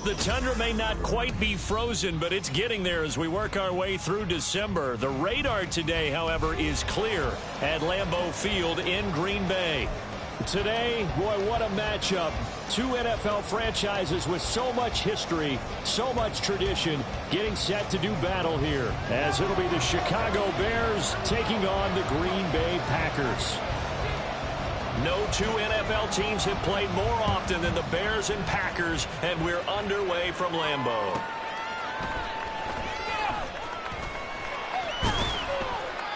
The tundra may not quite be frozen, but it's getting there as we work our way through December. The radar today, however, is clear at Lambeau Field in Green Bay. Today, boy, what a matchup. Two NFL franchises with so much history, so much tradition, getting set to do battle here, as it'll be the Chicago Bears taking on the Green Bay Packers. No two NFL teams have played more often than the Bears and Packers, and we're underway from Lambeau.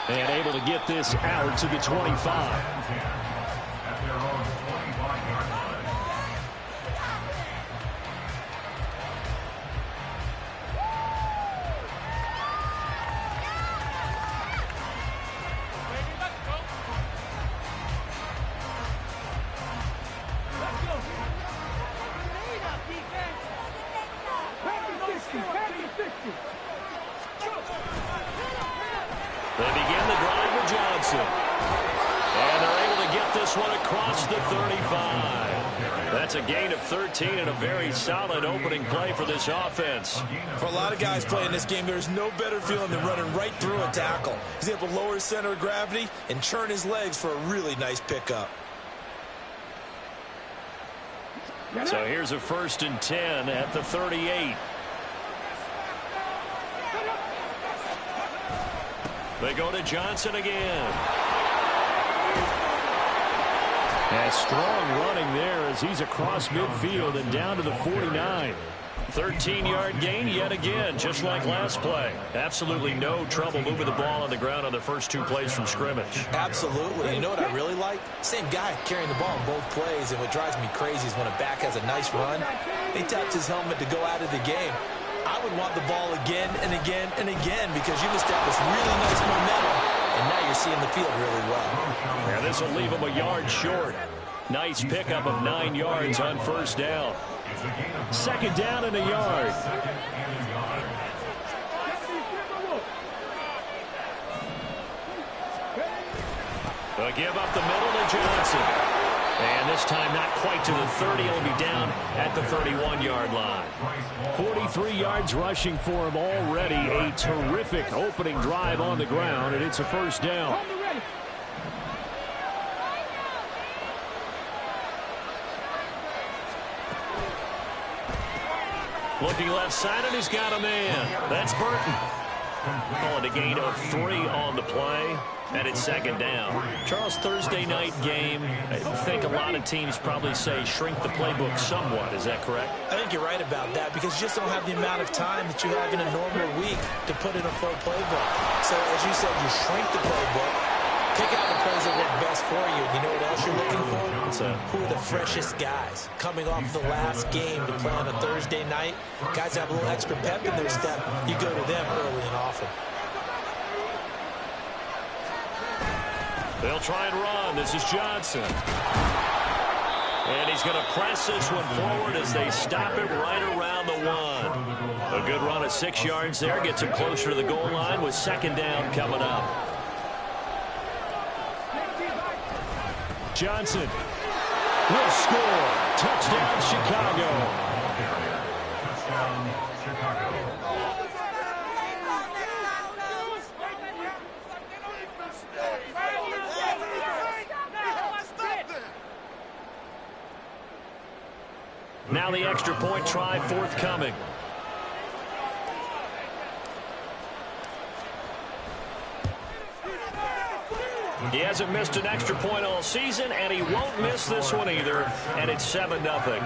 And able to get this out to the 25. They begin the drive with Johnson. And they're able to get this one across the 35. That's a gain of 13 and a very solid opening play for this offense. For a lot of guys playing this game, there's no better feeling than running right through a tackle. He's able to lower his center of gravity and turn his legs for a really nice pickup. So here's a 1st and 10 at the 38. They go to Johnson again. And strong running there as he's across midfield and down to the 49. 13-yard gain yet again, just like last play. Absolutely no trouble moving the ball on the ground on the first two plays from scrimmage. Absolutely. You know what I really like? Same guy carrying the ball in both plays, and what drives me crazy is when a back has a nice run, he taps his helmet to go out of the game. I would want the ball again and again and again because you've established really nice momentum, and now you're seeing the field really well. Yeah, this will leave him a yard short. Nice pickup of 9 yards on 1st down. 2nd down and a yard. They'll give up the middle to Johnson. And this time not quite to the 30. He'll be down at the 31-yard line. 43 yards rushing for him already. A terrific opening drive on the ground, and it's a 1st down. Looking left side, and he's got a man. That's Burton. Calling a gain of 3 on the play. And it's 2nd down. Charles, Thursday night game, I think a lot of teams probably say shrink the playbook somewhat. Is that correct? I think you're right about that because you just don't have the amount of time that you have in a normal week to put in a full playbook. So, as you said, you shrink the playbook, pick out the plays that work best for you. You know what else you're looking for? Who are the freshest guys coming off the last game to play on a Thursday night? Guys have a little extra pep in their step. You go to them early and often. They'll try and run. This is Johnson. And he's going to press this one forward as they stop it right around the 1. A good run of 6 yards there. Gets him closer to the goal line with 2nd down coming up. Johnson will score. Touchdown, Chicago. Touchdown, Chicago. Now the extra point try forthcoming. He hasn't missed an extra point all season, and he won't miss this one either, and it's 7-0.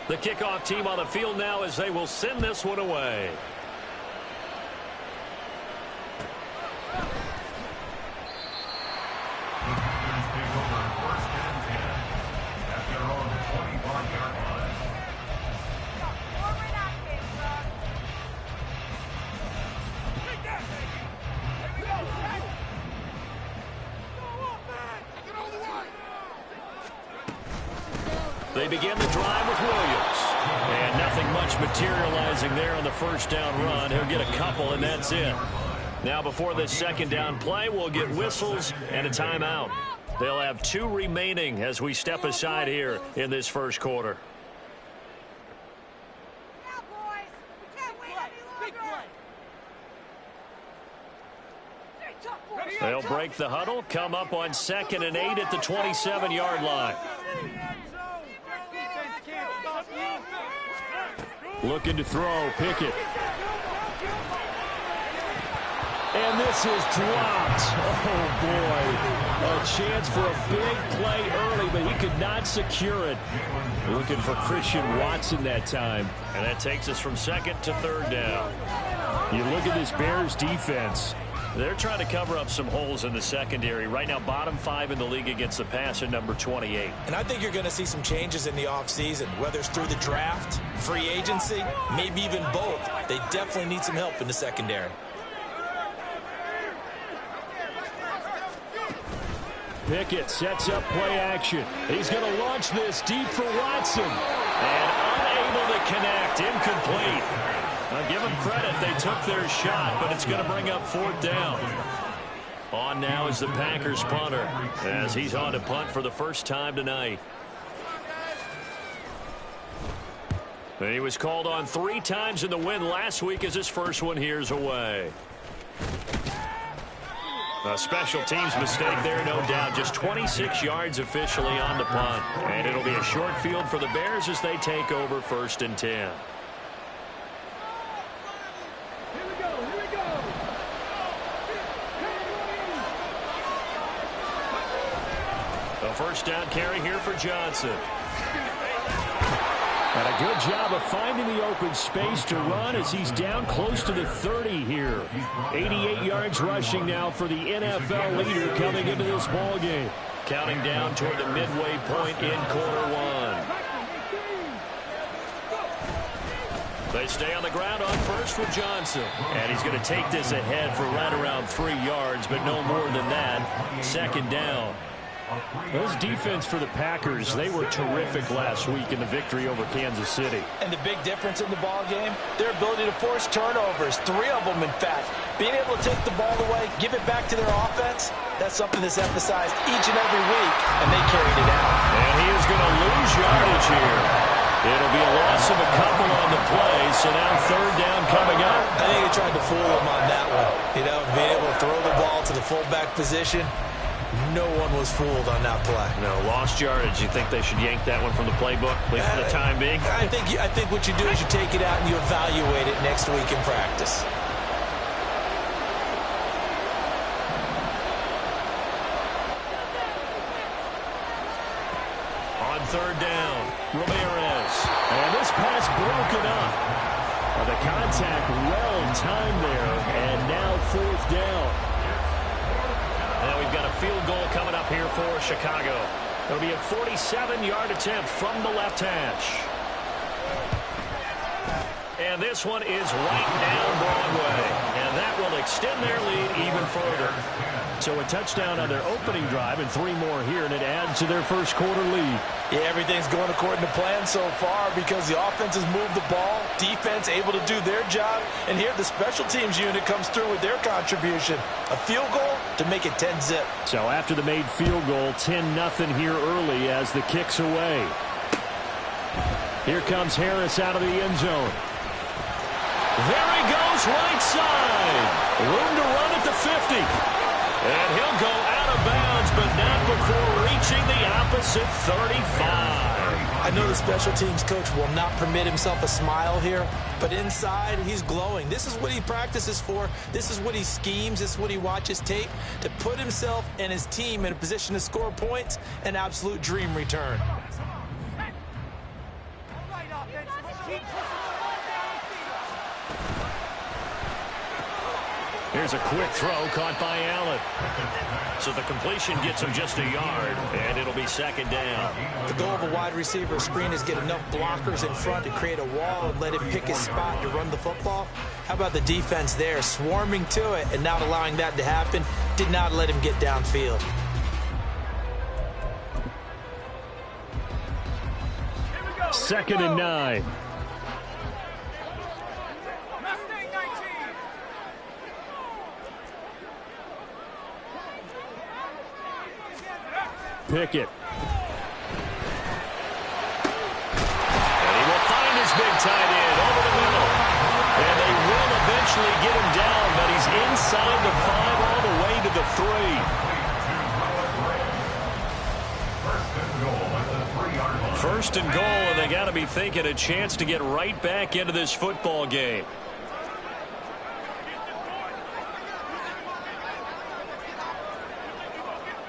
The kickoff team on the field now as they will send this one away. They begin the drive with Williams. And nothing much materializing there on the first down run. He'll get a couple, and that's it. Now, before this second down play, we'll get whistles and a timeout. They'll have 2 remaining as we step aside here in this first quarter. They'll break the huddle, come up on 2nd and 8 at the 27-yard line. Looking to throw, Pickett. And this is dropped. Oh, boy. A chance for a big play early, but he could not secure it. Looking for Christian Watson that time. And that takes us from 2nd to 3rd down. You look at this Bears defense. They're trying to cover up some holes in the secondary. Right now, bottom 5 in the league against the pass at number 28. And I think you're going to see some changes in the offseason, whether it's through the draft, free agency, maybe even both. They definitely need some help in the secondary. Pickett sets up play action. He's going to launch this deep for Watson. And unable to connect. Incomplete. Now, give them credit. They took their shot, but it's going to bring up 4th down. On now is the Packers punter as he's on to punt for the first time tonight. And he was called on 3 times in the win last week as his first one here's away. A special teams mistake there, no doubt. Just 26 yards officially on the punt. And it'll be a short field for the Bears as they take over 1st and 10. A first down carry here for Johnson. And a good job of finding the open space to run as he's down close to the 30 here. 88 yards rushing now for the NFL leader coming into this ball game. Counting down toward the midway point in quarter 1. They stay on the ground on first with Johnson. And he's going to take this ahead for right around 3 yards, but no more than that. 2nd down. This defense for the Packers, they were terrific last week in the victory over Kansas City. And the big difference in the ball game, their ability to force turnovers, 3 of them in fact. Being able to take the ball away, give it back to their offense, that's something that's emphasized each and every week, and they carried it out. And he is going to lose yardage here. It'll be a loss of a couple on the play, so now 3rd down coming up. I think they tried to fool him on that one. You know, being able to throw the ball to the fullback position. No one was fooled on that play. No, lost yardage. You think they should yank that one from the playbook, at least for the time being? I think what you do is you take it out and you evaluate it next week in practice. On 3rd down, Ramirez. And this pass broken up. The contact well timed there, and now 4th down. Now we've got a field goal coming up here for Chicago. It'll be a 47-yard attempt from the left hash. And this one is right down Broadway. And that will extend their lead even further. So a touchdown on their opening drive and 3 more here, and it adds to their first quarter lead. Yeah, everything's going according to plan so far because the offense has moved the ball, defense able to do their job, and here the special teams unit comes through with their contribution. A field goal to make it 10-zip. So after the made field goal, 10-0 here early as the kick's away. Here comes Harris out of the end zone. There he goes, right side. Room to run at the 50. And he'll go out of bounds, but not before reaching the opposite 35. I know the special teams coach will not permit himself a smile here, but inside he's glowing. This is what he practices for. This is what he schemes. This is what he watches tape to put himself and his team in a position to score points. An absolute dream return. Here's a quick throw caught by Allen. So the completion gets him just a yard, and it'll be second down. The goal of a wide receiver screen is get enough blockers in front to create a wall and let him pick his spot to run the football. How about the defense there, swarming to it and not allowing that to happen? Did not let him get downfield. Second and 9. Pickett. And he will find his big tight end over the middle. And they will eventually get him down, but he's inside the 5 all the way to the 3. First and goal, and they got to be thinking a chance to get right back into this football game.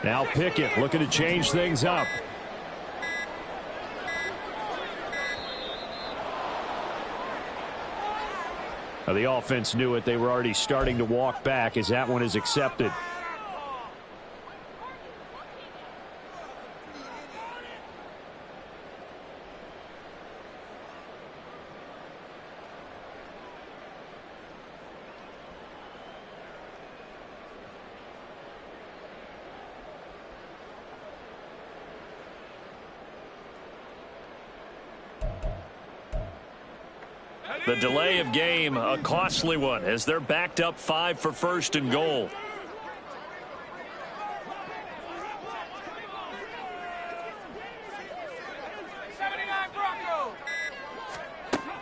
Now Pickett looking to change things up. Now the offense knew it. They were already starting to walk back as that one is accepted. The delay of game, a costly one, as they're backed up 5 for first and goal.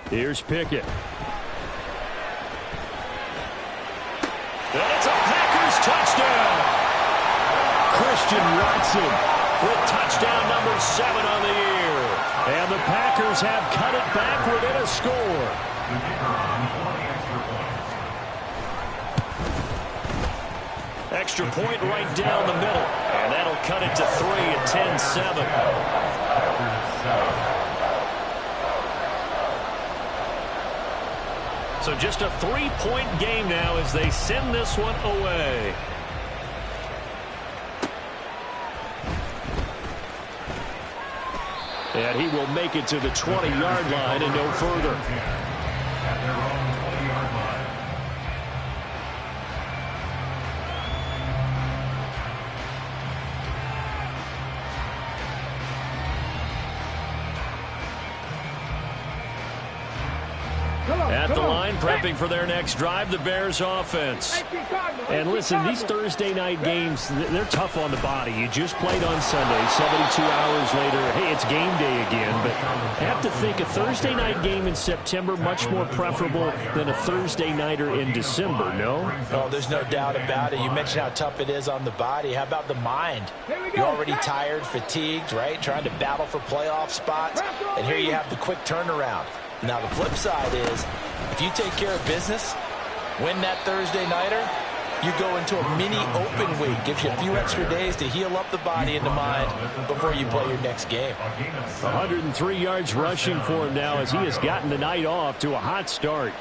Here's Pickett. And it's a Packers touchdown. Christian Watson with touchdown number 7 on the year. And the Packers have cut it back within a score. Extra point right down the middle. And that'll cut it to 3 at 10-7. So just a 3-point game now as they send this one away. And he will make it to the 20-yard line and no further. At the line, prepping for their next drive, the Bears offense. And listen, these Thursday night games, they're tough on the body. You just played on Sunday, 72 hours later. Hey, it's game day again. But I have to think a Thursday night game in September much more preferable than a Thursday nighter in December, no? Oh, there's no doubt about it. You mentioned how tough it is on the body. How about the mind? You're already tired, fatigued, right? Trying to battle for playoff spots. And here you have the quick turnaround. Now, the flip side is, if you take care of business, win that Thursday nighter, you go into a mini open week. Gives you a few extra days to heal up the body and the mind before you play your next game. 103 yards rushing for him now as he has gotten the night off to a hot start.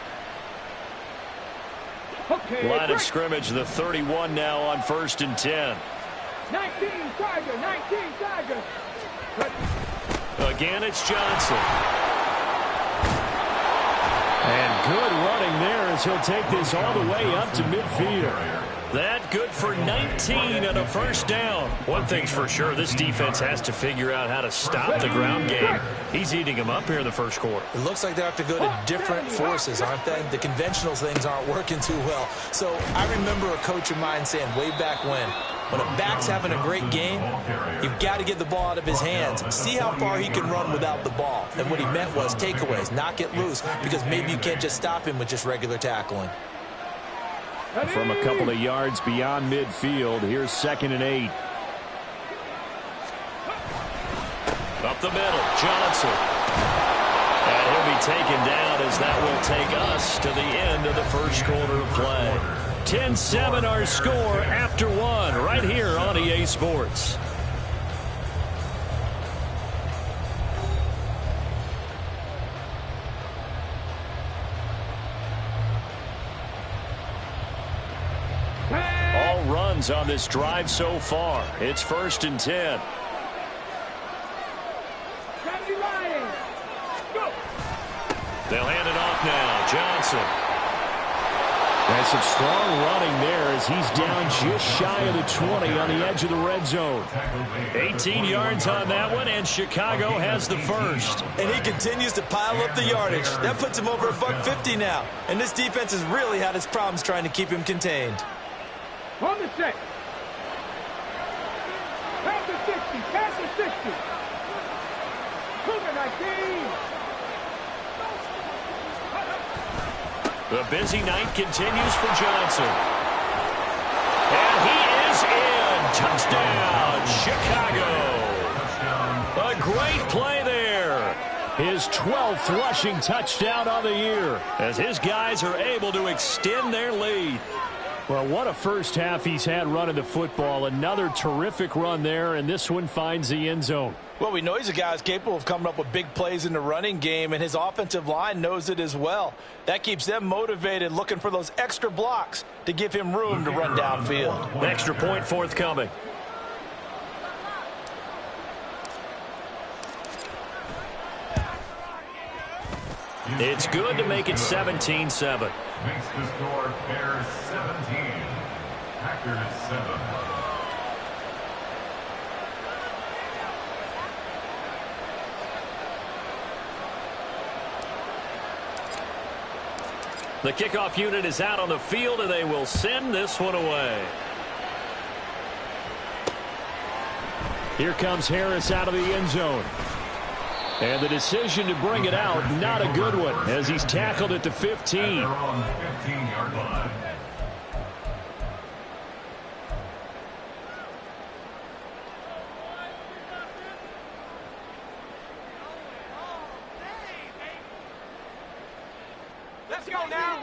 Line of scrimmage, the 31 now on 1st and 10. 19 Tiger. Again, it's Johnson. And good running there as he'll take this all the way up to midfield. That good for 19 and a first down. One thing's for sure, this defense has to figure out how to stop the ground game. He's eating them up here in the first quarter. It looks like they have to go to different forces, aren't they? The conventional things aren't working too well. So I remember a coach of mine saying way back when a back's having a great game, you've got to get the ball out of his hands. See how far he can run without the ball. And what he meant was takeaways, knock it loose, because maybe you can't just stop him with just regular tackling. From a couple of yards beyond midfield, here's 2nd and 8. Up the middle, Johnson. And he'll be taken down as that will take us to the end of the first quarter of play. 10-7 our score after one right here on EA Sports. runs on this drive so far. It's 1st and 10. They'll hand it off now. Johnson. And some strong running there as he's down just shy of the 20 on the edge of the red zone. 18 yards on that one, and Chicago has the first. And he continues to pile up the yardage. That puts him over $150 now. And this defense has really had its problems trying to keep him contained. On the set. Past the 60. Past the 60. Cougar 19. The busy night continues for Johnson. And he is in. Touchdown, Chicago. A great play there. His 12th rushing touchdown on the year as his guys are able to extend their lead. Well, what a first half he's had running the football. Another terrific run there, and this one finds the end zone. Well, we know he's a guy who's capable of coming up with big plays in the running game, and his offensive line knows it as well. That keeps them motivated, looking for those extra blocks to give him room to run downfield. Extra point forthcoming. It's good to make it 17-7. Makes the score Bears 17, Packers 7. The kickoff unit is out on the field, and they will send this one away. Here comes Harris out of the end zone. And the decision to bring it out, not a good one, as he's tackled at the 15. They're on the 15-yard line.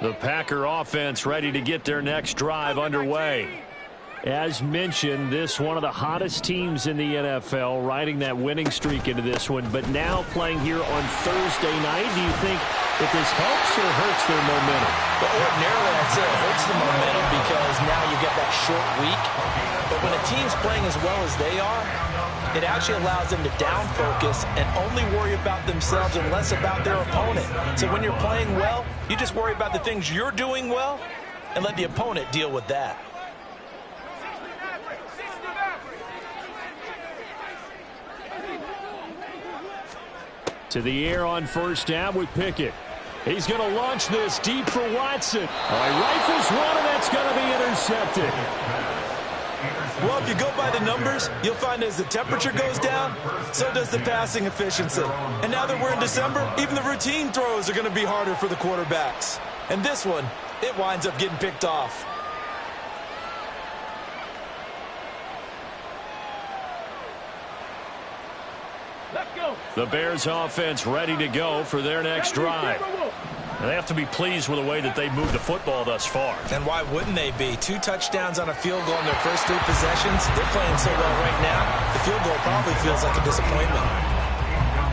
The Packer offense ready to get their next drive underway. As mentioned, this one of the hottest teams in the NFL, riding that winning streak into this one, but now playing here on Thursday night. Do you think that this helps or hurts their momentum? But ordinarily, I'd say it hurts the momentum because now you get that short week. But when a team's playing as well as they are, it actually allows them to down focus and only worry about themselves and less about their opponent. So when you're playing well, you just worry about the things you're doing well and let the opponent deal with that. To the air on first down with Pickett. He's going to launch this deep for Watson. Rifles one, and that's going to be intercepted. Well, if you go by the numbers, you'll find as the temperature goes down, so does the passing efficiency. And now that we're in December, even the routine throws are going to be harder for the quarterbacks. And this one, it winds up getting picked off. The Bears offense ready to go for their next drive. And they have to be pleased with the way that they moved the football thus far. And why wouldn't they be? 2 touchdowns on a field goal in their first 3 possessions. They're playing so well right now, the field goal probably feels like a disappointment.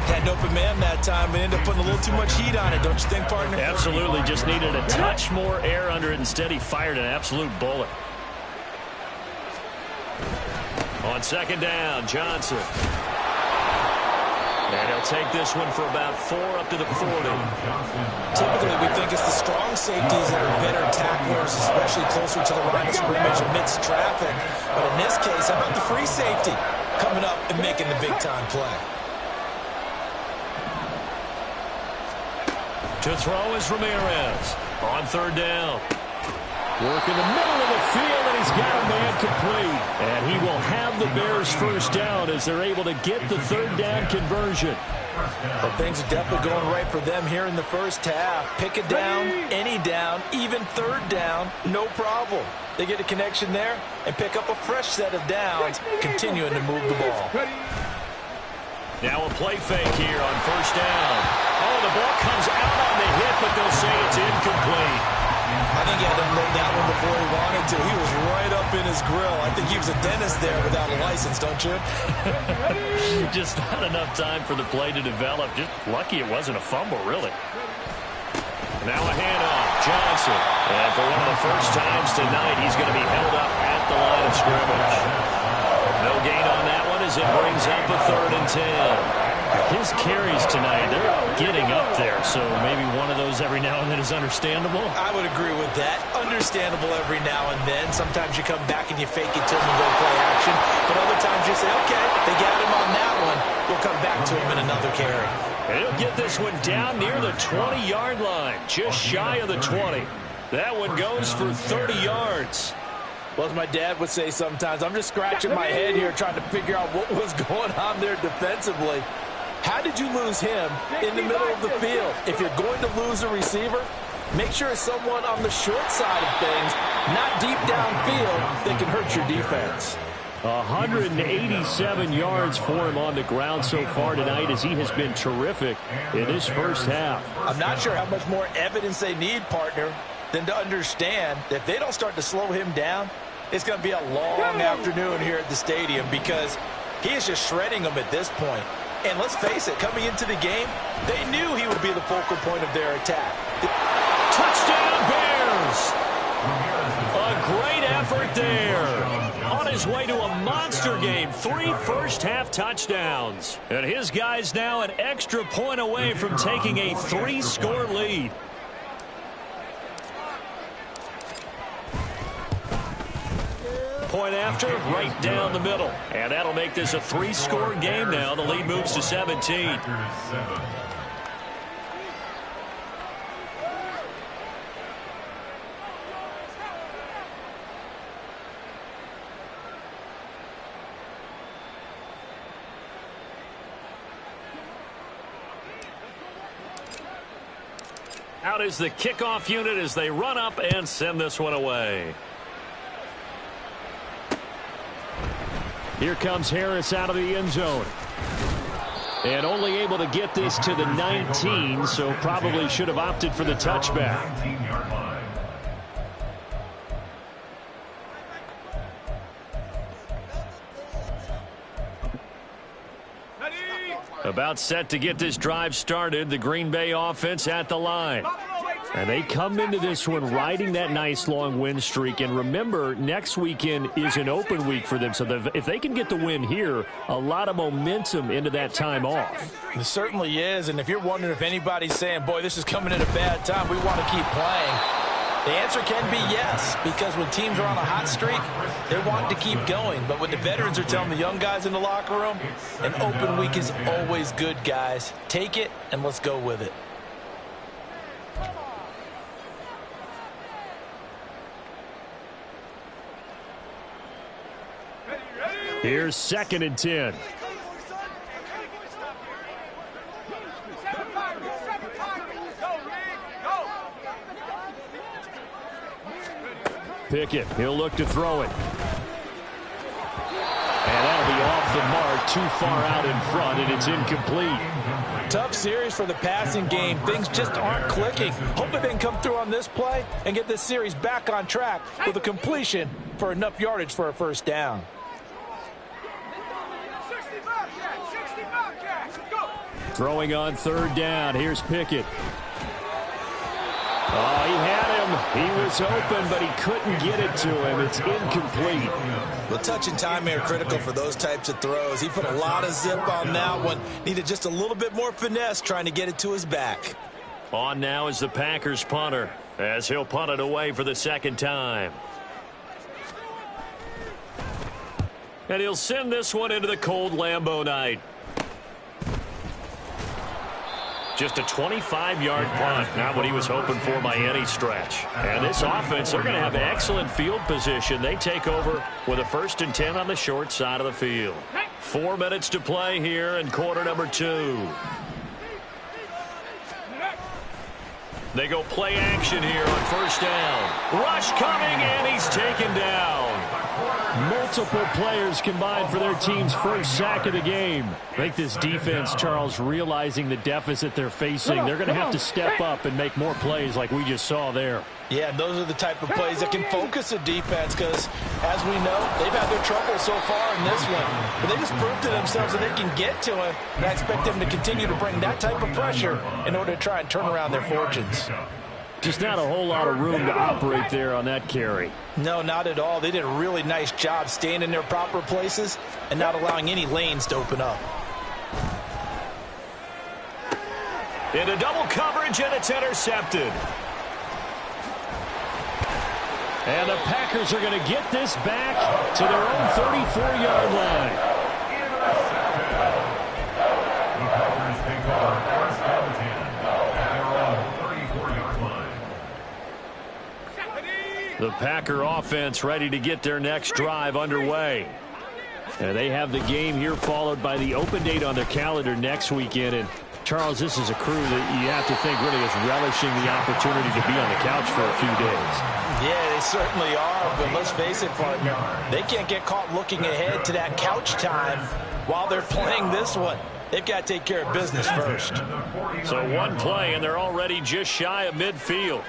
Had an open man that time, but ended up putting a little too much heat on it, don't you think, partner? Absolutely. Just needed a touch more air under it. Instead, he fired an absolute bullet. On second down, Johnson. And he'll take this one for about 4 up to the 40. Typically, we think it's the strong safeties that are better tacklers, especially closer to the line of scrimmage amidst traffic. But in this case, how about the free safety coming up and making the big-time play? To throw is Ramirez on third down. Work in the middle of the field, and he's got a man complete. And he will have the Bears first down as they're able to get the third down conversion. But things are definitely going right for them here in the first half. Pick a down, any down, even third down, no problem. They get a connection there and pick up a fresh set of downs, continuing to move the ball. Now a play fake here on first down. Oh, the ball comes out on the hit, but they'll say it's incomplete. I think he had to load that one before he wanted to. He was right up in his grill. I think he was a dentist there without a license, don't you? Just not enough time for the play to develop. Just lucky it wasn't a fumble, really. Now a handoff. Johnson. And for one of the first times tonight, he's going to be held up at the line of scrimmage. No gain on that one as it brings up a 3rd and 10. His carries tonight, they're getting up there, so maybe one of those every now and then is understandable. I would agree with that. Understandable every now and then. Sometimes you come back and you fake it to him and go play action, but other times you say, okay, they got him on that one. We'll come back to him in another carry. And he'll get this one down near the 20-yard line, just shy of the 20. That one goes for 30 yards. Well, as my dad would say sometimes, I'm just scratching my head here trying to figure out what was going on there defensively. How did you lose him in the middle of the field? If you're going to lose a receiver, make sure it's someone on the short side of things, not deep downfield, that can hurt your defense. 187 yards for him on the ground so far tonight as he has been terrific in this first half. I'm not sure how much more evidence they need, partner, than to understand that if they don't start to slow him down, it's going to be a long afternoon here at the stadium because he is just shredding them at this point. And let's face it, coming into the game, they knew he would be the focal point of their attack. Touchdown, Bears! A great effort there. On his way to a monster game, 3 first-half touchdowns. And his guys now an extra point away from taking a 3-score lead. Point after, right down the middle. And that'll make this a 3-score game now. The lead moves to 17. Out is the kickoff unit as they run up and send this one away. Here comes Harris out of the end zone. And only able to get this to the 19, so probably should have opted for the touchback. About set to get this drive started, the Green Bay offense at the line. And they come into this one riding that nice long win streak. And remember, next weekend is an open week for them. So if they can get the win here, a lot of momentum into that time off. It certainly is. And if you're wondering if anybody's saying, boy, this is coming at a bad time, we want to keep playing, the answer can be yes. Because when teams are on a hot streak, they want to keep going. But when the veterans are telling the young guys in the locker room, an open week is always good, guys. Take it and let's go with it. Here's 2nd and 10. Pickett, he'll look to throw it. And that'll be off the mark, too far out in front, and it's incomplete. Tough series for the passing game. Things just aren't clicking. Hopefully they can come through on this play and get this series back on track with a completion for enough yardage for a first down. Throwing on 3rd down. Here's Pickett. Oh, he had him. He was open, but he couldn't get it to him. It's incomplete. The touch and timing are critical for those types of throws. He put a lot of zip on that one. Needed just a little bit more finesse trying to get it to his back. On now is the Packers punter as he'll punt it away for the 2nd time. And he'll send this one into the cold Lambeau night. Just a 25-yard punt, not what he was hoping for by any stretch. And this offense, they're going to have excellent field position. They take over with a 1st and 10 on the short side of the field. 4 minutes to play here in quarter number 2. They go play action here on 1st down. Rush coming, and he's taken down. Multiple players combined for their team's first sack of the game. I think this defense, Charles, realizing the deficit they're facing, they're going to have to step up and make more plays like we just saw there. Yeah, those are the type of plays that can focus a defense because, as we know, they've had their trouble so far in this one. But they just proved to themselves that they can get to it, and I expect them to continue to bring that type of pressure in order to try and turn around their fortunes. Just not a whole lot of room to operate there on that carry. No, not at all. They did a really nice job staying in their proper places and not allowing any lanes to open up. Into double coverage, and it's intercepted. And the Packers are going to get this back to their own 34-yard line. The Packers take over first down 10 at their own 34-yard line. The Packer offense ready to get their next drive underway. And they have the game here followed by the open date on their calendar next weekend. And Charles, this is a crew that you have to think really is relishing the opportunity to be on the couch for a few days. Yeah, they certainly are, but let's face it, partner, they can't get caught looking ahead to that couch time while they're playing this one. They've got to take care of business first. So one play, and they're already just shy of midfield.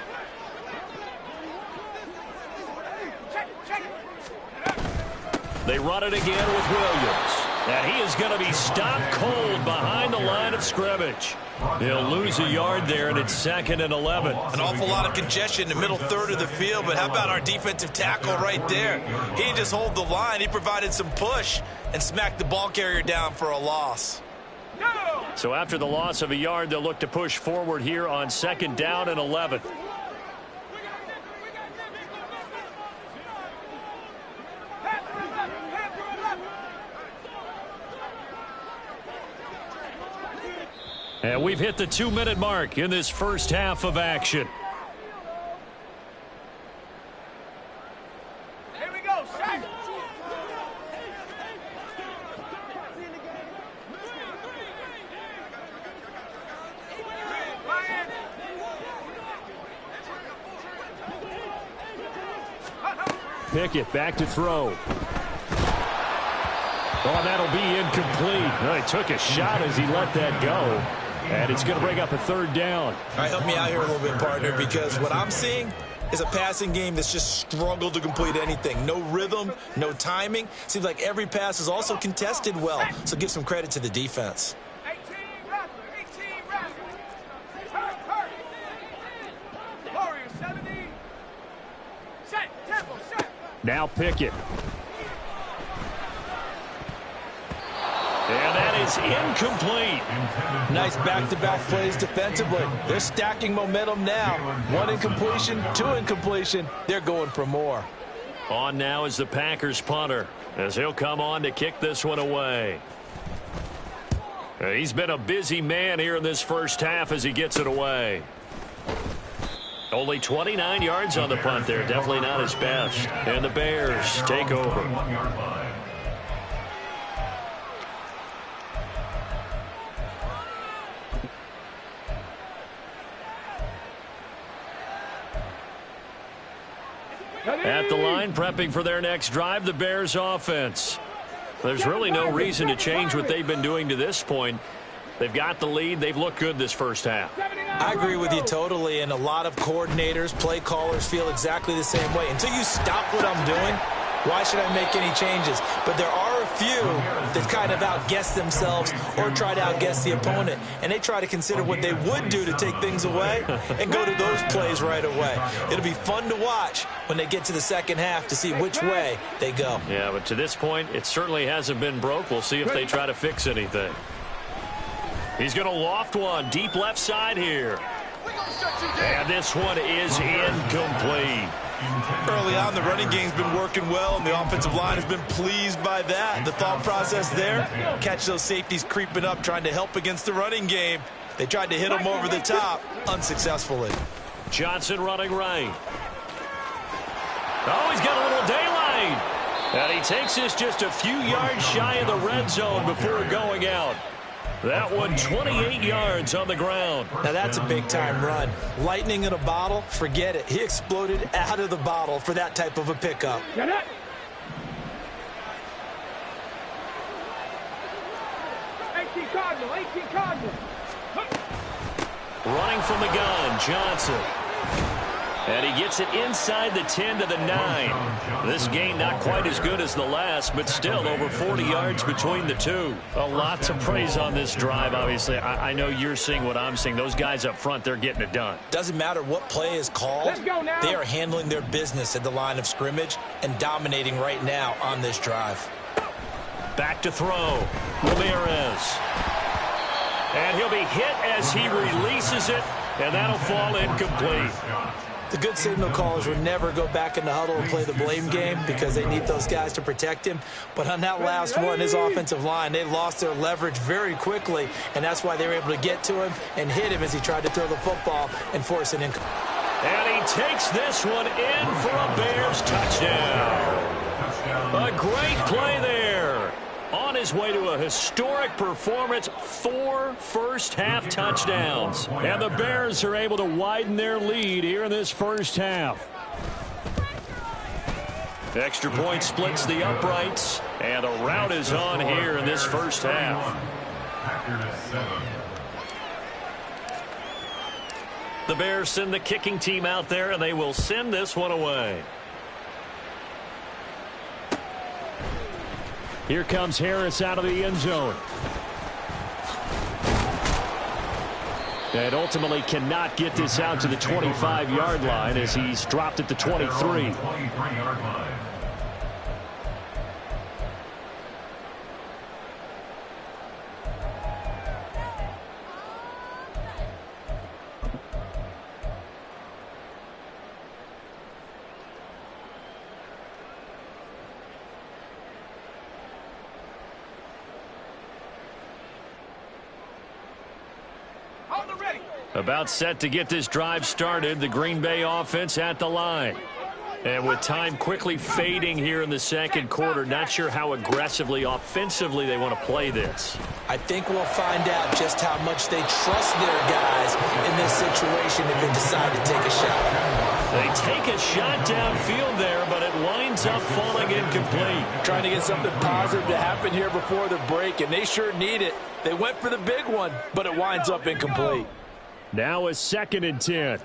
They run it again with Williams. And he is going to be stopped cold behind the line of scrimmage. He'll lose a yard there, and it's 2nd and 11. An awful lot of congestion in the middle third of the field, but how about our defensive tackle right there? He didn't just hold the line. He provided some push and smacked the ball carrier down for a loss. So after the loss of a yard, they'll look to push forward here on 2nd down and 11. And we've hit the 2-minute mark in this first half of action. Here we go, set. Pickett back to throw. Oh, that'll be incomplete. Well, he took a shot as he let that go. And it's going to bring up a 3rd down. All right, help me out here a little bit, partner, because what I'm seeing is a passing game that's just struggled to complete anything. No rhythm, no timing. Seems like every pass is also contested well, so give some credit to the defense. 18 Raptors. Hurry. Warriors 70. Set, tempo, set. Now Pickett. And that is incomplete. Nice back-to-back plays defensively. They're stacking momentum now. 1 incompletion, 2 incompletion. They're going for more. On now is the Packers punter, as he'll come on to kick this one away. He's been a busy man here in this first half as he gets it away. Only 29 yards on the punt there. Definitely not his best. And the Bears take over. At the line, prepping for their next drive, the Bears offense. There's really no reason to change what they've been doing to this point. They've got the lead. They've looked good this first half. I agree with you totally, and a lot of coordinators, play callers feel exactly the same way. Until you stop what I'm doing, why should I make any changes? But there are a few that kind of outguess themselves or try to outguess the opponent, and they try to consider what they would do to take things away and go to those plays right away. It'll be fun to watch when they get to the second half to see which way they go. Yeah, but to this point, it certainly hasn't been broke. We'll see if they try to fix anything. He's going to loft one deep left side here. And this one is incomplete. Early on, the running game's been working well, and the offensive line has been pleased by that. The thought process there, catch those safeties creeping up, trying to help against the running game. They tried to hit them over the top, unsuccessfully. Johnson running right. Oh, he's got a little daylight. And he takes this just a few yards shy of the red zone before going out. That one 28 yards on the ground. Now that's a big-time run. Lightning in a bottle, forget it. He exploded out of the bottle for that type of a pickup. Get it. 18 Cardinal. Running from the gun, Johnson. And he gets it inside the 10 to the 9. This game not quite as good as the last, but still over 40 yards between the two. A lot to praise on this drive, obviously. I know you're seeing what I'm seeing. Those guys up front, they're getting it done. Doesn't matter what play is called. They are handling their business at the line of scrimmage and dominating right now on this drive. Back to throw. Ramirez. And he'll be hit as he releases it, and that'll fall incomplete. The good signal callers would never go back in the huddle and play the blame game because they need those guys to protect him. But on that last one, his offensive line, they lost their leverage very quickly, and that's why they were able to get to him and hit him as he tried to throw the football and force an incomplete. And he takes this one in for a Bears touchdown. A great play there. On his way to a historic performance, 4 first-half touchdowns. And the Bears are able to widen their lead here in this first half. Extra point splits the uprights, and a rout is on here in this first half. The Bears send the kicking team out there, and they will send this one away. Here comes Harris out of the end zone. And ultimately cannot get this out to the 25-yard line as he's dropped at the 23. About set to get this drive started, the Green Bay offense at the line. And with time quickly fading here in the second quarter, not sure how aggressively, offensively they want to play this. I think we'll find out just how much they trust their guys in this situation if they decide to take a shot. They take a shot downfield there, but it winds up falling incomplete. Trying to get something positive to happen here before the break, and they sure need it. They went for the big one, but it winds up incomplete. Now a 2nd and 10.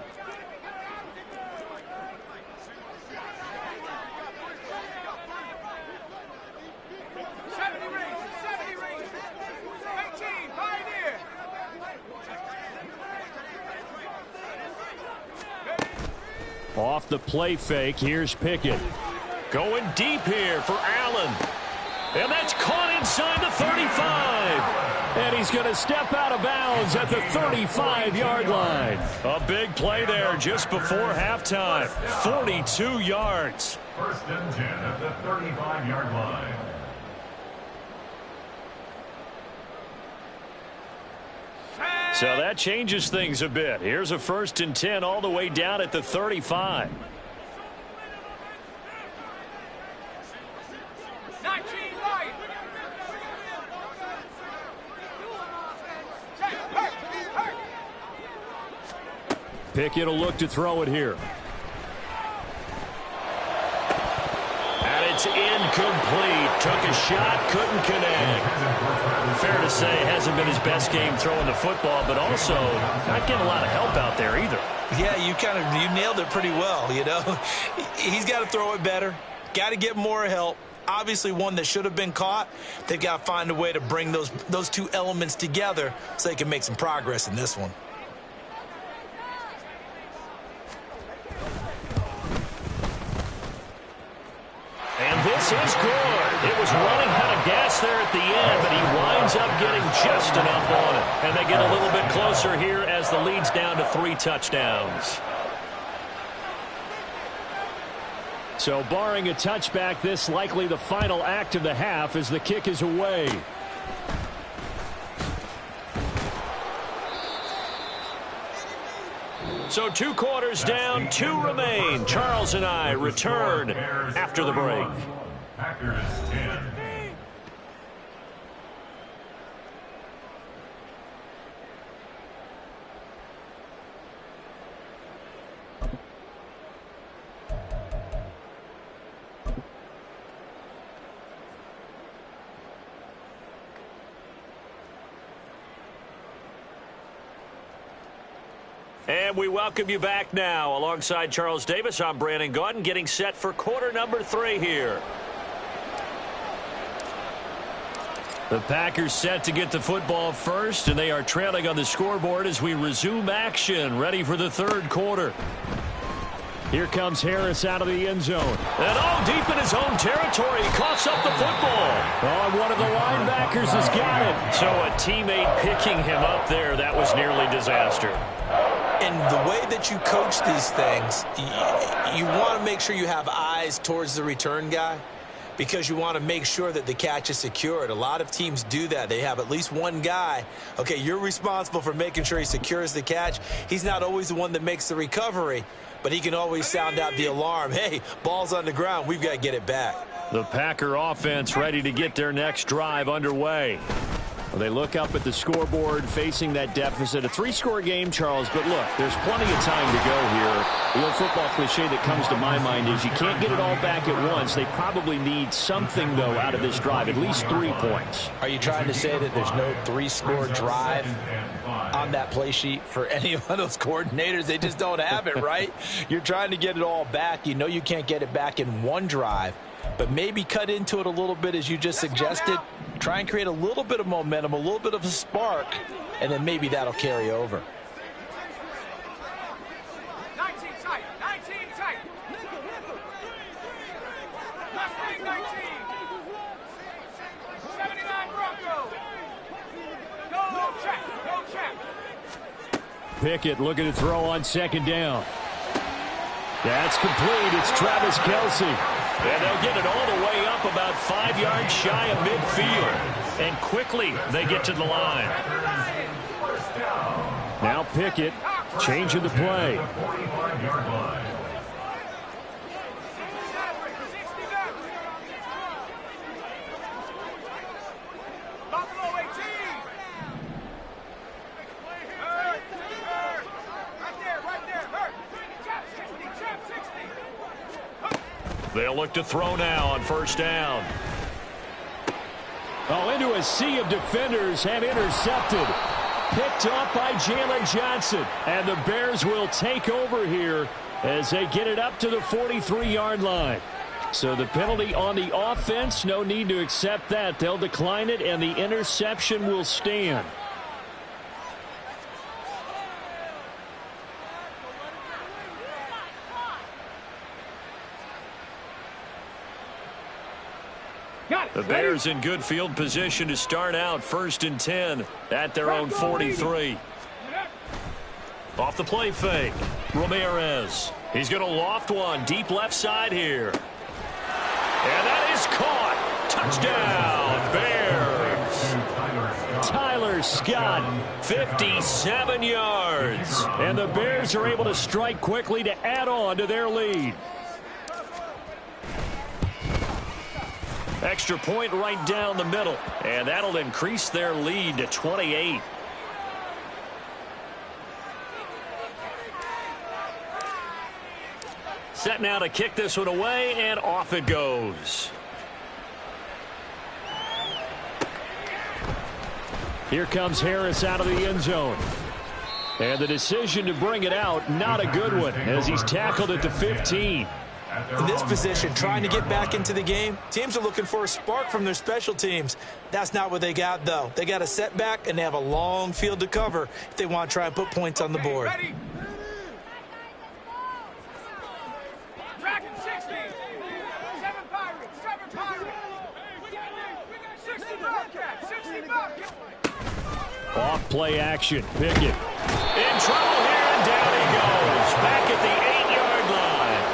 Off the play fake, here's Pickett. Going deep here for Allen. And that's caught inside the 35. And he's going to step out of bounds at the 35-yard line. A big play there just before halftime. 42 yards. 1st and 10 at the 35-yard line. So that changes things a bit. Here's a 1st and 10 all the way down at the 35. Pickett will look to throw it here. And it's incomplete. Took a shot, couldn't connect. Fair to say, hasn't been his best game throwing the football, but also not getting a lot of help out there either. Yeah, you nailed it pretty well, you know. He's got to throw it better. Got to get more help. Obviously one that should have been caught. They've got to find a way to bring those two elements together so they can make some progress in this one. And this is good. It was running out of gas there at the end, but he winds up getting just enough on it. And they get a little bit closer here as the lead's down to 3 touchdowns. So barring a touchback, this likely the final act of the half as the kick is away. So 2 quarters down, 2 remain. Charles and I return after the break. Packers 10. And we welcome you back now. Alongside Charles Davis, I'm Brandon Gaudin, getting set for quarter number 3 here. The Packers set to get the football first, and they are trailing on the scoreboard as we resume action, ready for the third quarter. Here comes Harris out of the end zone. And all deep in his own territory. He coughs up the football. Oh, one of the linebackers has got it. So a teammate picking him up there, that was nearly disaster. And the way that you coach these things, you want to make sure you have eyes towards the return guy because you want to make sure that the catch is secured. A lot of teams do that. They have at least one guy. Okay, you're responsible for making sure he secures the catch. He's not always the one that makes the recovery, but he can always sound out the alarm. Hey, ball's on the ground. We've got to get it back. The Packer offense ready to get their next drive underway. Well, they look up at the scoreboard facing that deficit. A 3-score game, Charles, but look, there's plenty of time to go here. The old football cliche that comes to my mind is you can't get it all back at once. They probably need something, though, out of this drive, at least 3 points. Are you trying to say that there's no 3-score drive on that play sheet for any one of those coordinators? They just don't have it, right? You're trying to get it all back. You know you can't get it back in one drive, but maybe cut into it a little bit as you just suggested. Try and create a little bit of momentum, a little bit of a spark, and then maybe that'll carry over. 19 tight, 19 tight. Left wing 19. 79 Broncos. Go check, go check. Pickett looking to throw on second down. That's complete. It's Travis Kelce. And they'll get it all the way up about 5 yards shy of midfield. And quickly they get to the line. Now Pickett changing the play. They'll look to throw now on first down. Oh, into a sea of defenders and intercepted. Picked up by Jalen Johnson. And the Bears will take over here as they get it up to the 43-yard line. So the penalty on the offense, no need to accept that. They'll decline it, and the interception will stand. The Bears in good field position to start out 1st and 10 at their own 43. Off the play fake, Ramirez. He's going to loft one deep left side here. And that is caught. Touchdown, Bears. Tyler Scott, 57 yards. And the Bears are able to strike quickly to add on to their lead. Extra point right down the middle. And that'll increase their lead to 28. Set now to kick this one away, and off it goes. Here comes Harris out of the end zone. And the decision to bring it out, not a good one, as he's tackled at the 15. In this position, trying to get back into the game, teams are looking for a spark from their special teams. That's not what they got, though. They got a setback, and they have a long field to cover if they want to try and put points on the board. Dragon 60. 7 Pirates, 7 Pirates. 60 Bobcats, 60 Bobcats. Off play action, Pickett. In trouble here, and down he goes. Back at the 8-yard line.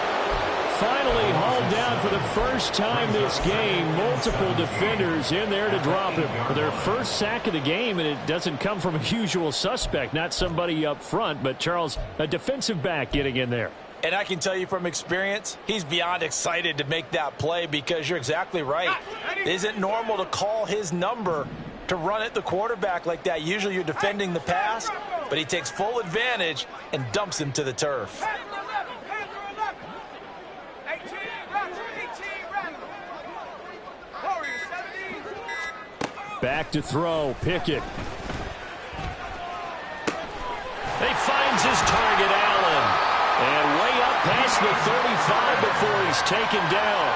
Finally hauled down for the first time this game. Multiple defenders in there to drop him for their first sack of the game, and it doesn't come from a usual suspect, not somebody up front, but Charles, a defensive back getting in there. And I can tell you from experience, he's beyond excited to make that play because you're exactly right. It isn't normal to call his number to run at the quarterback like that. Usually you're defending the pass, but he takes full advantage and dumps him to the turf. Back to throw, Pickett. They find his target, Allen. And way up past the 35 before he's taken down.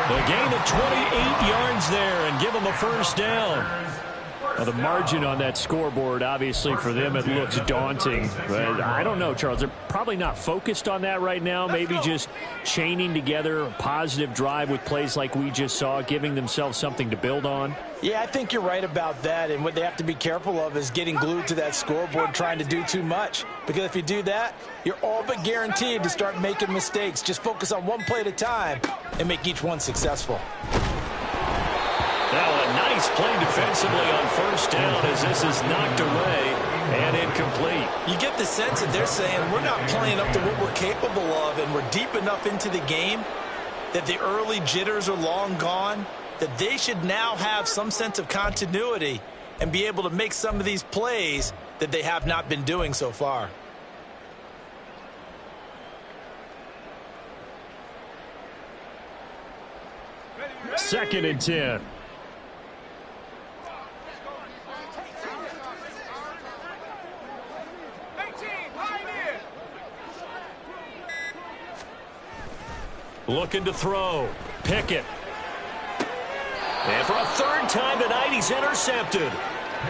A gain of 28 yards there and give him a first down. Well, the margin on that scoreboard, obviously, for them, it looks daunting. But I don't know, Charles. They're probably not focused on that right now. Maybe just chaining together a positive drive with plays like we just saw, giving themselves something to build on. Yeah, I think you're right about that. And what they have to be careful of is getting glued to that scoreboard, trying to do too much. Because if you do that, you're all but guaranteed to start making mistakes. Just focus on one play at a time and make each one successful. Now a nice play defensively on first down as this is knocked away and incomplete. You get the sense that they're saying we're not playing up to what we're capable of, and we're deep enough into the game that the early jitters are long gone, that they should now have some sense of continuity and be able to make some of these plays that they have not been doing so far. Second and 10. Looking to throw. Pickett. And for a third time tonight, he's intercepted.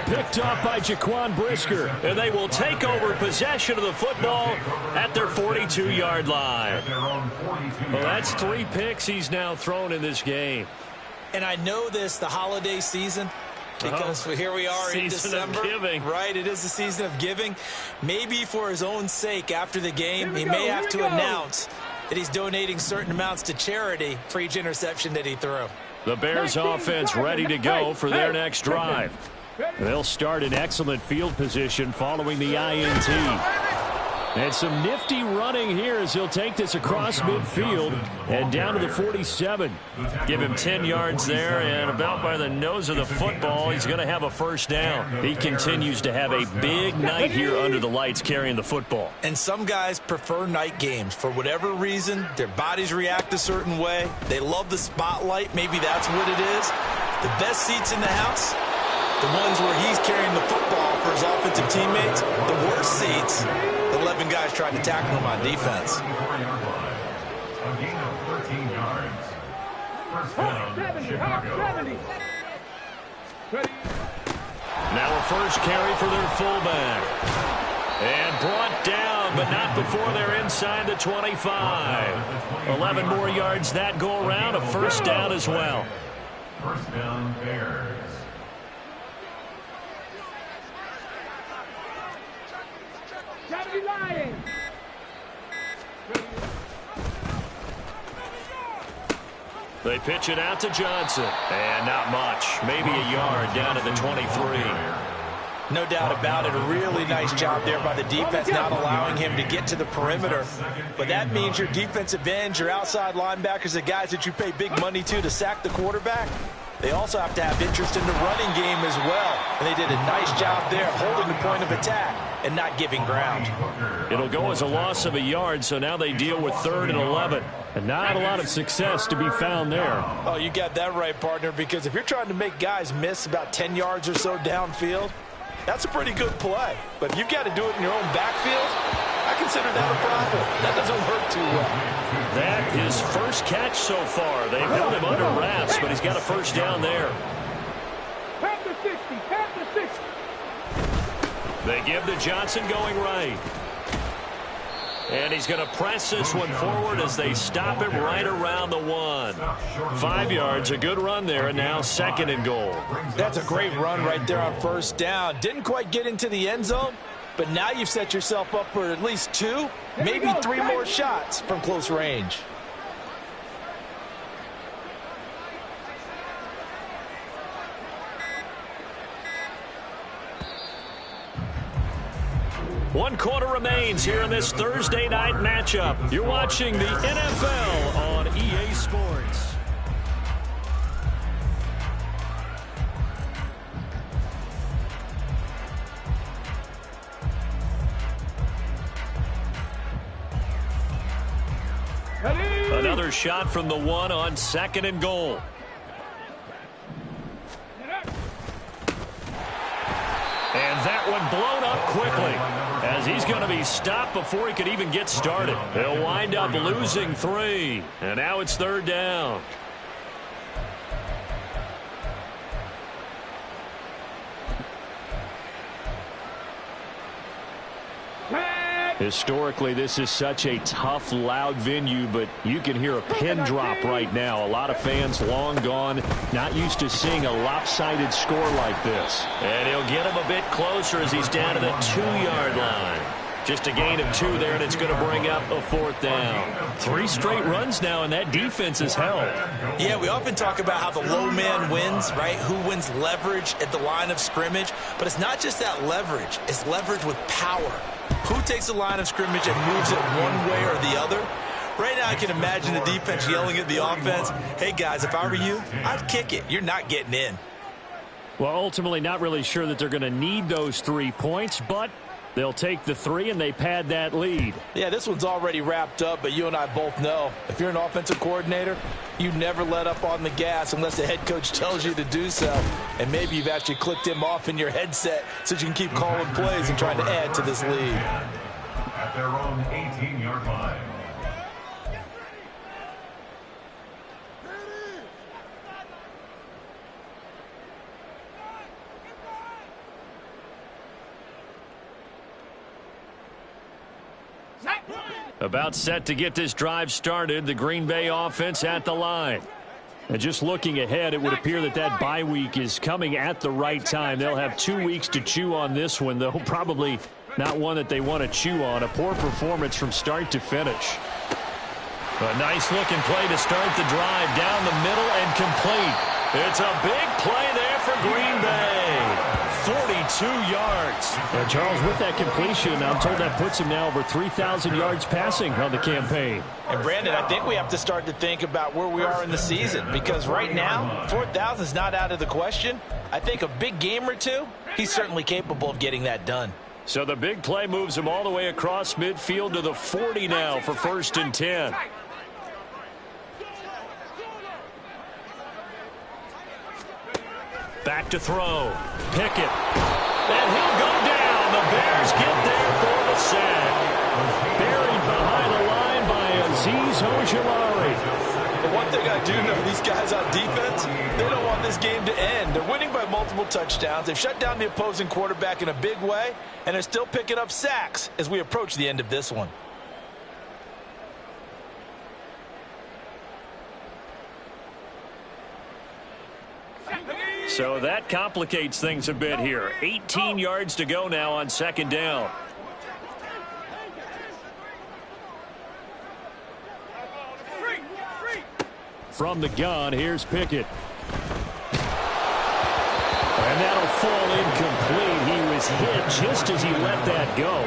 Picked off by Jaquan Brisker. And they will take over possession of the football at their 42-yard line. Well, that's 3 picks he's now thrown in this game. And I know this, the holiday season, because here we are in December. Season of giving. Right, it is the season of giving. Maybe for his own sake after the game, he may have to announce that he's donating certain amounts to charity for each interception that he threw. The Bears offense ready to go for their next drive. They'll start in excellent field position following the INT. And some nifty running here as he'll take this across midfield and down to the 47. Give him 10 yards there, and about by the nose of the football, he's going to have a first down. He continues to have a big night here under the lights carrying the football. And some guys prefer night games. For whatever reason, their bodies react a certain way. They love the spotlight. Maybe that's what it is. The best seats in the house, the ones where he's carrying the football for his offensive teammates. The worst seats, 11 guys trying to tackle him on defense. A gain of 13 yards. First down, Chicago. Now a first carry for their fullback. And brought down, but not before they're inside the 25. 11 more yards that go around, a first down as well. First down, Bears. They pitch it out to Johnson. And not much. Maybe a yard down to the 23. No doubt about it. A really nice job there by the defense, not allowing him to get to the perimeter. But that means your defensive ends, your outside linebackers, the guys that you pay big money to sack the quarterback, they also have to have interest in the running game as well. And they did a nice job there holding the point of attack and not giving ground. It'll go as a loss of a yard, so now they deal with 3rd and 11. And not a lot of success to be found there. Oh, you got that right, partner, because if you're trying to make guys miss about 10 yards or so downfield, that's a pretty good play. But if you've got to do it in your own backfield, I consider that a problem. That doesn't hurt too well. That is first catch so far. They've held him under wraps, but he's got a first down there. Panther 60, Panther 60. They give to Johnson going right. And he's going to press this one forward as they stop him right around the 1. 5 yards, a good run there, and now 2nd and goal. That's a great run right there on first down. Didn't quite get into the end zone, but now you've set yourself up for at least 2, maybe 3 more shots from close range. One quarter remains here in this Thursday night matchup. You're watching the NFL on EA Sports. Another shot from the 1 on 2nd and goal. And that one blown up quickly as as he's going to be stopped before he could even get started. He'll wind up losing 3, and now it's 3rd down. Historically, this is such a tough, loud venue, but you can hear a pin drop right now. A lot of fans long gone, not used to seeing a lopsided score like this. And he'll get him a bit closer as he's down to the 2-yard line. Just a gain of 2 there, and it's going to bring up a 4th down. 3 straight runs now, and that defense is held. Yeah, we often talk about how the low man wins, right? Who wins leverage at the line of scrimmage. But it's not just that leverage. It's leverage with power. Who takes the line of scrimmage and moves it one way or the other? Right now I can imagine the defense yelling at the offense, hey, guys, if I were you, I'd kick it. You're not getting in. Well, ultimately not really sure that they're going to need those 3 points, but they'll take the 3 and they pad that lead. Yeah, this one's already wrapped up, but you and I both know if you're an offensive coordinator, you never let up on the gas unless the head coach tells you to do so. And maybe you've actually clicked him off in your headset so you can keep calling plays and trying to add to this lead. At their own 18-yard line. About set to get this drive started, the Green Bay offense at the line. And just looking ahead, it would appear that that bye week is coming at the right time. They'll have 2 weeks to chew on this one, though probably not one that they want to chew on. A poor performance from start to finish. A nice-looking play to start the drive down the middle and complete. It's a big play there for Green Bay. 42 yards. And Charles, with that completion, I'm told that puts him now over 3,000 yards passing on the campaign. And Brandon, I think we have to start to think about where we are in the season, because right now 4,000 is not out of the question. I think a big game or 2, he's certainly capable of getting that done. So the big play moves him all the way across midfield to the 40 now for 1st and 10. Back to throw. Pickett. And he'll go down. The Bears get there for the sack. Buried behind the line by Azeez Ojulari. But one thing I do know, these guys on defense, they don't want this game to end. They're winning by multiple touchdowns. They've shut down the opposing quarterback in a big way, and they're still picking up sacks as we approach the end of this one. So that complicates things a bit here. 18 yards to go now on 2nd down. From the gun, here's Pickett. And that'll fall incomplete. He was hit just as he let that go.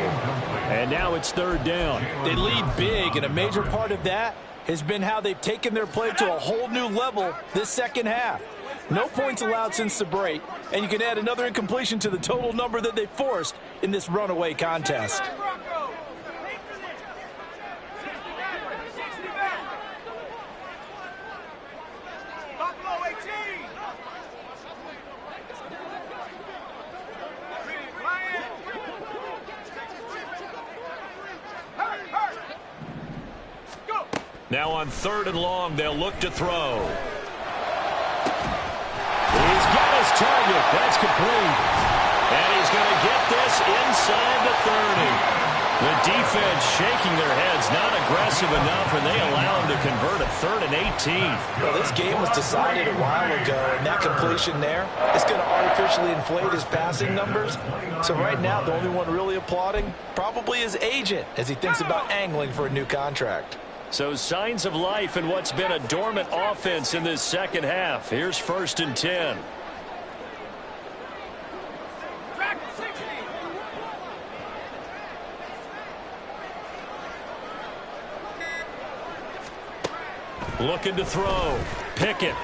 And now it's 3rd down. They lead big, and a major part of that has been how they've taken their play to a whole new level this second half. No points allowed since the break, and you can add another incompletion to the total number that they forced in this runaway contest. Now on 3rd and long, they'll look to throw. He's got his target. That's complete. And he's going to get this inside the 30. The defense shaking their heads, not aggressive enough, and they allow him to convert a 3rd and 18. Well, this game was decided a while ago, and that completion there is going to artificially inflate his passing numbers. So right now, the only one really applauding probably his agent as he thinks about angling for a new contract. So signs of life in what's been a dormant offense in this second half. Here's 1st and 10. Looking to throw. Pickett.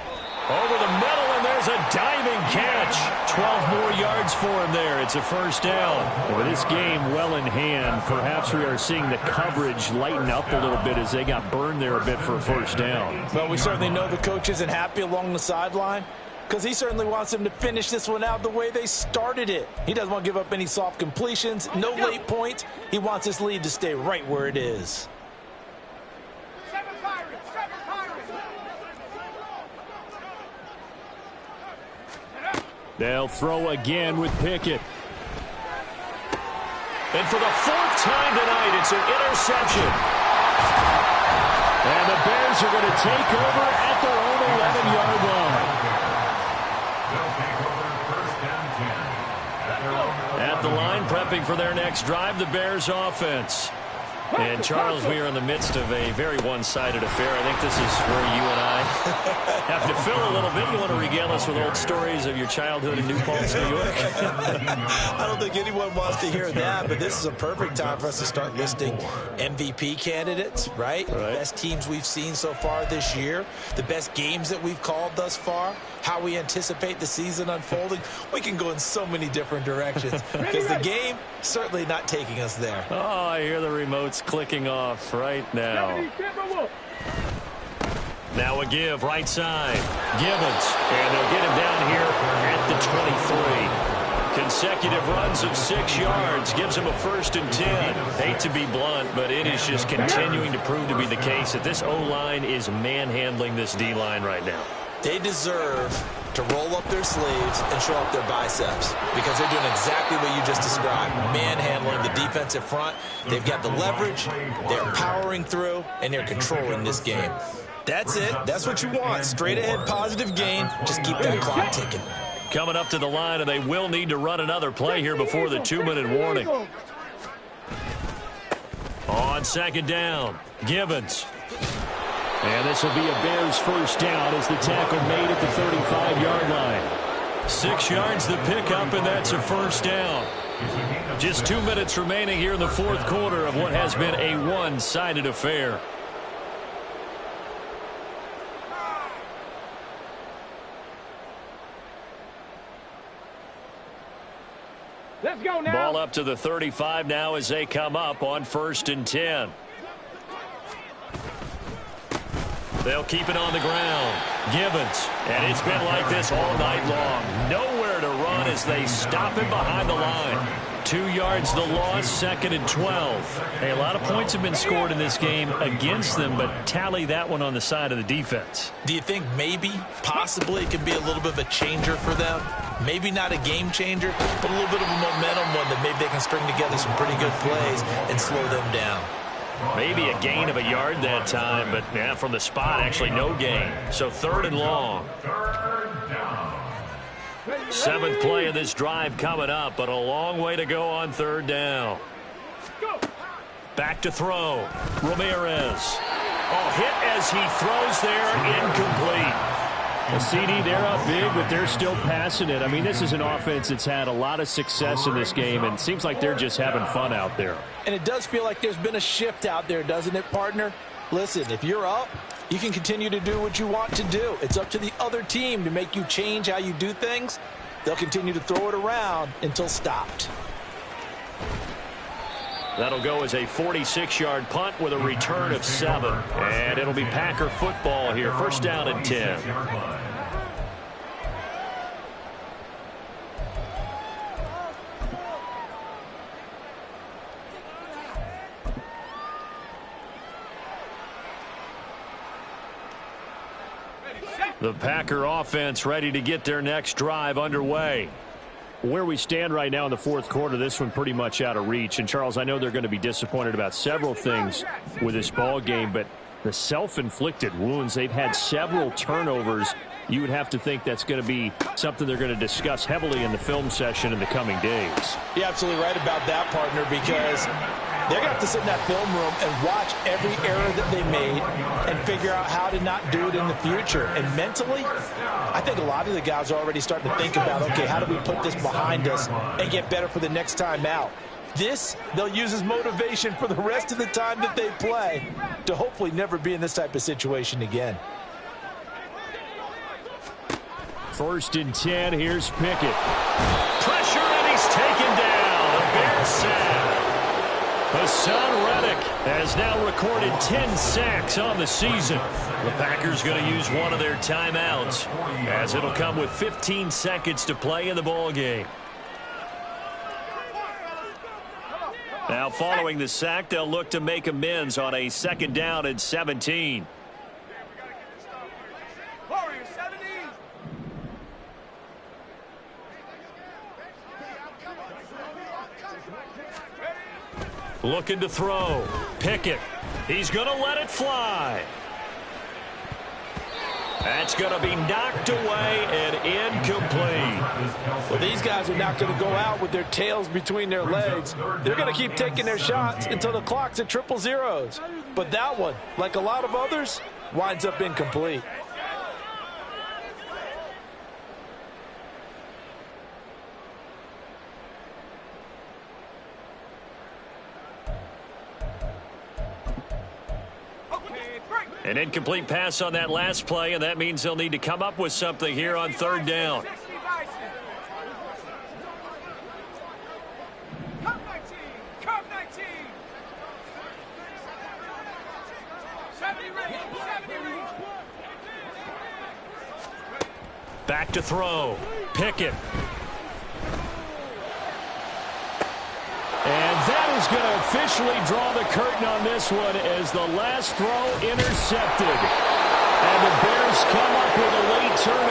Over the middle, and there's a diving catch. 12 more yards for him there. It's a 1st down. With this game well in hand, perhaps we are seeing the coverage lighten up a little bit as they got burned there a bit for a 1st down. Well, we certainly know the coach isn't happy along the sideline. because he certainly wants them to finish this one out the way they started it. He doesn't want to give up any soft completions, no late points. He wants his lead to stay right where it is. They'll throw again with Pickett. And for the fourth time tonight, it's an interception. And the Bears are going to take over at their own 11-yard line. At the line, prepping for their next drive, the Bears offense. And, Charles, we are in the midst of a very one-sided affair. I think this is where you and I have to fill a little bit. You want to regale us with old stories of your childhood in New Paltz, New York? I don't think anyone wants to hear that, but this is a perfect time for us to start listing MVP candidates, right? The best teams we've seen so far this year, the best games that we've called thus far, how we anticipate the season unfolding. We can go in so many different directions because the game certainly not taking us there. Oh, I hear the remotes clicking off right now. Now a give, right side. Gibbons, and they'll get him down here at the 23. Consecutive runs of 6 yards gives him a 1st and 10. Hate to be blunt, but it is just continuing to prove to be the case that this O-line is manhandling this D-line right now. They deserve to roll up their sleeves and show up their biceps because they're doing exactly what you just described, manhandling the defensive front. They've got the leverage, they're powering through, and they're controlling this game. That's it. That's what you want. Straight ahead positive gain. Just keep that clock ticking. Coming up to the line, and they will need to run another play here before the 2-minute warning. On 2nd down, Gibbons. And this will be a Bears 1st down as the tackle made at the 35-yard line. 6 yards the pickup, and that's a 1st down. Just 2 minutes remaining here in the 4th quarter of what has been a one-sided affair. Let's go now. Ball up to the 35 now as they come up on 1st and 10. They'll keep it on the ground. Gibbons. And it's been like this all night long. Nowhere to run as they stop him behind the line. 2 yards the loss, 2nd and 12. Hey, a lot of points have been scored in this game against them, but tally that one on the side of the defense. Do you think maybe, possibly, it could be a little bit of a changer for them? Maybe not a game changer, but a little bit of a momentum one that maybe they can string together some pretty good plays and slow them down. Maybe a gain of a yard that time, but yeah, from the spot, actually no gain. So 3rd and long. 7th play of this drive coming up, but a long way to go on 3rd down. Back to throw. Ramirez. Oh, hit as he throws there, incomplete. The CD, they're up big, but they're still passing it. I mean, this is an offense that's had a lot of success in this game, and it seems like they're just having fun out there. And it does feel like there's been a shift out there, doesn't it, partner? Listen, if you're up, you can continue to do what you want to do. It's up to the other team to make you change how you do things. They'll continue to throw it around until stopped. That'll go as a 46-yard punt with a return of 7. And it'll be Packer football here. 1st down and 10. The Packer offense ready to get their next drive underway. Where we stand right now in the 4th quarter, this one pretty much out of reach. And, Charles, I know they're going to be disappointed about several things with this ball game, but the self-inflicted wounds, they've had several turnovers. You would have to think that's going to be something they're going to discuss heavily in the film session in the coming days. You're absolutely right about that, partner, because they're going to have to sit in that film room and watch every error that they made and figure out how to not do it in the future. And mentally, I think a lot of the guys are already starting to think about, okay, how do we put this behind us and get better for the next time out? This, they'll use as motivation for the rest of the time that they play to hopefully never be in this type of situation again. 1st and 10, here's Pickett. Pressure, and he's taken down. A Bears sack. Hassan Reddick has now recorded 10 sacks on the season. The Packers going to use one of their timeouts, as it'll come with 15 seconds to play in the ball game. Now following the sack, they'll look to make amends on a 2nd down and 17. Looking to throw. Pickett. He's going to let it fly. That's going to be knocked away and incomplete. Well, these guys are not going to go out with their tails between their legs. They're going to keep taking their shots until the clock's at 000. But that one, like a lot of others, winds up incomplete. An incomplete pass on that last play, and that means they'll need to come up with something here on 3rd down. Back to throw. Pickett. And that is going to officially draw the curtain on this one as the last throw intercepted. And the Bears come up with a late turnover.